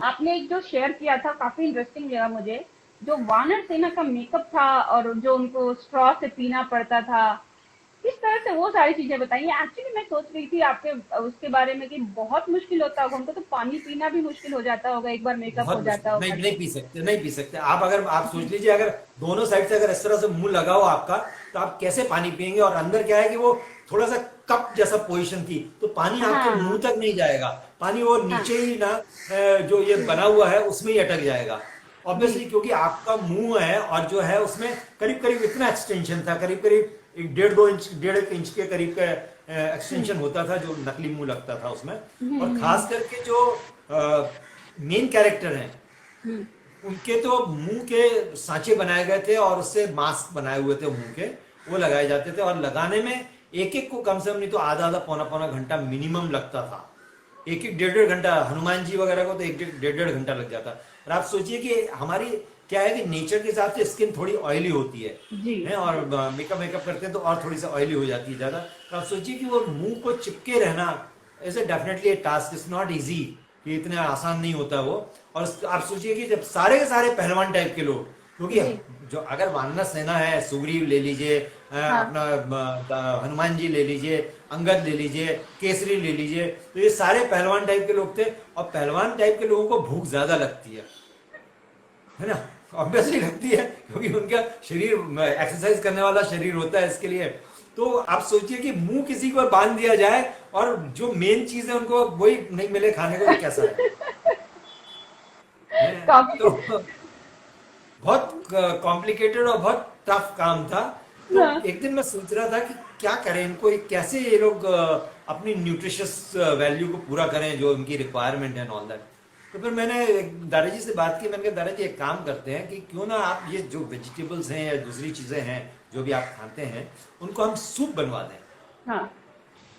आपने एक जो शेयर किया था काफी इंटरेस्टिंग लगा मुझे, जो वानर सेना का मेकअप था और जो उनको स्ट्रॉ से पीना पड़ता था, किस तरह से वो सारी चीजें बताइए। एक्चुअली मैं सोच रही थी आपके उसके बारे में कि बहुत मुश्किल होता होगा उनको, तो पानी पीना भी मुश्किल हो जाता होगा एक बार मेकअप बहुत हो मुश्किल, जाता नहीं होगा नहीं तो। पी सकते, नहीं पी सकते आप। अगर आप सोच लीजिए, अगर दोनों साइड से अगर इस तरह से मुंह लगा हो आपका, तो आप कैसे पानी पिएंगे? और अंदर क्या है कि वो थोड़ा सा कप जैसा पोजीशन थी, तो पानी आपके मुंह हाँ तक नहीं जाएगा। पानी वो हाँ। नीचे ही ना, जो ये हम्म, बना हुआ है उसमें ही अटक जाएगा। जी ऑब्वियसली, क्योंकि आपका मुंह है और जो है उसमें करीब करीब इतना एक्सटेंशन था, करीब करीब एक 1.5 2 इंच, 1.5 इंच के करीब का हम्म एक्सटेंशन होता था जो नकली मुंह लगता था उसमें। और हम्म। खास करके जो मेन कैरेक्टर हैं, हम्म, उनके तो मुंह के सांचे बनाए गए थे और उससे मास्क बनाए हुए थे मुंह के, वो लगाए जाते थे। और लगाने में एक एक को कम से कम नहीं तो आधा आधा पौना पौना घंटा मिनिमम लगता था। एक एक 1.5 1.5 घंटा, हनुमान जी वगैरह को तो एक एक 1.5 1.5 घंटा लग जाता। और आप सोचिए कि हमारी क्या है कि नेचर के हिसाब से स्किन थोड़ी ऑयली होती जी है और जी। मेकअप मेकअप करते हैं तो और थोड़ी सी ऑयली हो जाती है ज़्यादा। तो आप सोचिए कि वो मुंह को चिपके रहना is a definitely A task, is not easy, कि इतना आसान नहीं होता वो। और आप सोचिए कि जब सारे के सारे पहलवान टाइप के लोग, क्योंकि जी जो अगर वानर सेना है, सुग्रीव ले लीजिए, हाँ। अपना हनुमान जी ले लीजिए, अंगद ले लीजिए, केसरी ले लीजिए, तो ये सारे पहलवान टाइप के लोग थे। और पहलवान टाइप के लोगों को भूख ज्यादा लगती है ना? ऑब्वियसली लगती है, क्योंकि उनका शरीर एक्सरसाइज करने वाला शरीर होता है इसके लिए। तो आप सोचिए कि मुंह किसी को बांध दिया जाए और जो मेन चीज है उनको वही नहीं मिले खाने को, तो कैसा है? काफी। तो बहुत कॉम्प्लिकेटेड और बहुत टफ काम था। तो हाँ एक दिन मैं सोच रहा था कि क्या करें इनको, कैसे ये लोग अपनी न्यूट्रिशियस वैल्यू को पूरा करें जो उनकी रिक्वायरमेंट है, ऑल दैट। तो फिर मैंने दादाजी से बात की, मैंने कहा दादाजी एक काम करते हैं कि क्यों ना आप ये जो वेजिटेबल्स हैं या दूसरी चीज़ें हैं जो भी आप खाते हैं, उनको हम सूप बनवा दें, हाँ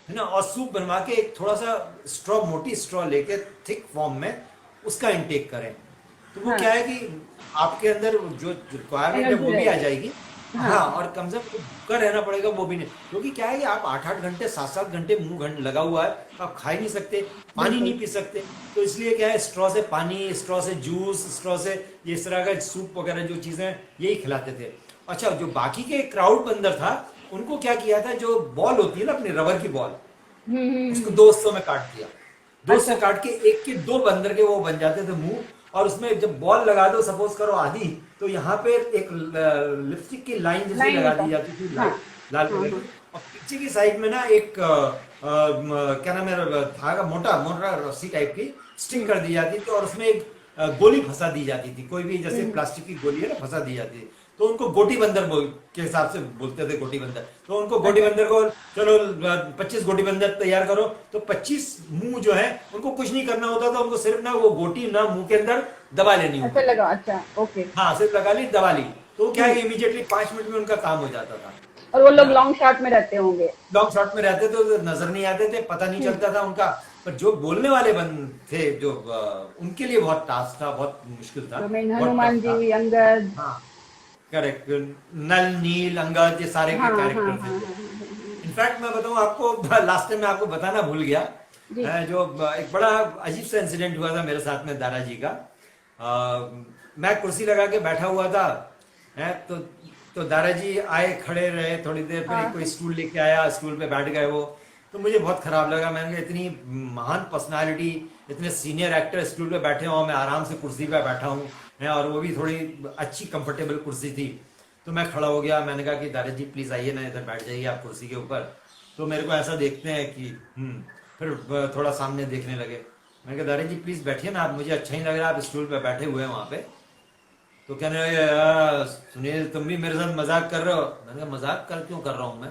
है ना? और सूप बनवा के एक थोड़ा सा स्ट्रॉ, मोटी स्ट्रॉ लेके थिक फॉर्म में उसका इंटेक करें। तो वो हाँ। क्या है कि आपके अंदर जो रिक्वायरमेंट है एनर्जी वो भी आ रहेगी। जाएगी। हाँ। हाँ, और कम से कम भूखा रहना पड़ेगा वो भी नहीं, क्योंकि क्या है कि आप 8 8 घंटे, 7 7 घंटे मुंह लगा हुआ है, तो आप खा ही नहीं सकते, पानी बिल्कुल। नहीं पी सकते। तो इसलिए क्या है, स्ट्रॉ से पानी, स्ट्रॉ से जूस, स्ट्रॉ से ये इस तरह का सूप वगैरह जो चीजें यही खिलाते थे। अच्छा, जो बाकी के क्राउड बंदर था, उनको क्या किया था, जो बॉल होती है ना अपनी रबर की बॉल, उसको हम्म। दो हिस्सों में काट दिया। दो हिस्से अच्छा। काट के एक के दो बंदर के वो बन जाते थे मुंह। और उसमें जब बॉल लगा दो, सपोज करो आधी, तो यहाँ पे एक लिपस्टिक की लाइन जैसी लाइन लगा होता। दी जाती थी, हाँ लाइट लाल हाँ कलर हाँ। की। और पीछे की साइड में ना एक क्या नाम है, धागा, मोटा मोटा रस्सी टाइप की स्टिक हम्म कर दी जाती थी, और उसमें एक गोली फंसा दी जाती थी, कोई भी जैसे हम्म। प्लास्टिक की गोली है ना, फंसा दी जाती थी। तो उनको गोटी बंदर बोल के हिसाब से बोलते थे, गोटी बंदर। तो उनको गोटी अच्छा। बंदर को, चलो 25 गोटी बंदर तैयार करो, तो 25 मुंह जो है उनको कुछ नहीं करना होता था, उनको सिर्फ ना वो गोटी ना मुंह के अंदर दबा लेनी ऐसे होती थी। लगा, अच्छा ओके। हाँ, सिर्फ लगा ली, दबा ली, तो क्या है हम्म। इमीडिएटली 5 मिनट में उनका काम हो जाता था, और वो है लोग ना? लॉन्ग शॉट में रहते होंगे। लॉन्ग शॉट में रहते थे तो नजर नहीं आते थे, पता नहीं हम्म। चलता था उनका। पर जो बोलने वाले बंद थे, जो उनके लिए बहुत टास्क था, बहुत मुश्किल था, तो मैं बहुत हनुमान टफ जी, था। अंगद। हाँ, करेक्ट। नल, नील, अंगद, ये सारे हाँ के हाँ हाँ कैरेक्टर थे हाँ जो। हाँ। इनफैक्ट मैं बताऊं आपको, लास्ट टाइम मैं आपको बताना भूल गया, जी। जो एक बड़ा अजीब सा इंसिडेंट हुआ था मेरे साथ में दादाजी का। मैं कुर्सी लगा के बैठा हुआ था, है तो दादाजी आए, खड़े रहे थोड़ी देर, फिर हाँ कोई स्टूल लेके आया, स्टूल पे बैठ गए वो। तो मुझे बहुत खराब लगा, मैंने कहा इतनी महान पर्सनालिटी, इतने सीनियर एक्टर स्टूल पे बैठे हो, मैं आराम से कुर्सी पे बैठा हूँ, है, और वो भी थोड़ी अच्छी कंफर्टेबल कुर्सी थी। तो मैं खड़ा हो गया, मैंने कहा कि दादाजी प्लीज आइए ना, इधर बैठ जाइए आप कुर्सी के ऊपर। तो मेरे को ऐसा देखते हैं कि फिर थोड़ा सामने देखने लगे। मैंने कहा दादाजी प्लीज बैठिए ना, आप, मुझे अच्छा नहीं लग रहा आप स्टूल पे बैठे हुए हैं वहां पे। तो कहने लगे, सुनील तुम भी मेरे साथ मजाक कर रहे हो?" मैंने कहा मजाक कर क्यों कर रहा हूँ मैं?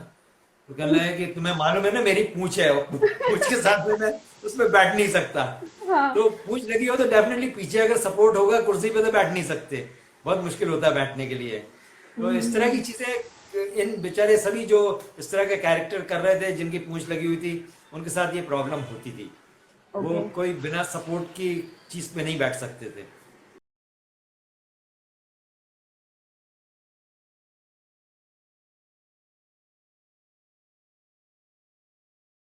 तो कहने लगे कि तुम्हें मालूम है ना मेरी पूंछ है, वो पूंछ के साथ में मैं उसमें बैठ नहीं सकता। हाँ। तो पूंछ लगी हो तो डेफिनेटली पीछे अगर सपोर्ट होगा कुर्सी पे तो बैठ नहीं सकते, बहुत मुश्किल होता है बैठने के लिए। तो इस तरह की हम्म। चीजें इन बेचारे सभी जो इस तरह के कैरेक्टर कर रहे थे, जिनकी पूंछ लगी हुई थी, उनके साथ ये प्रॉब्लम होती थी। वो ओके। कोई बिना सपोर्ट की चीज पे नहीं बैठ सकते थे।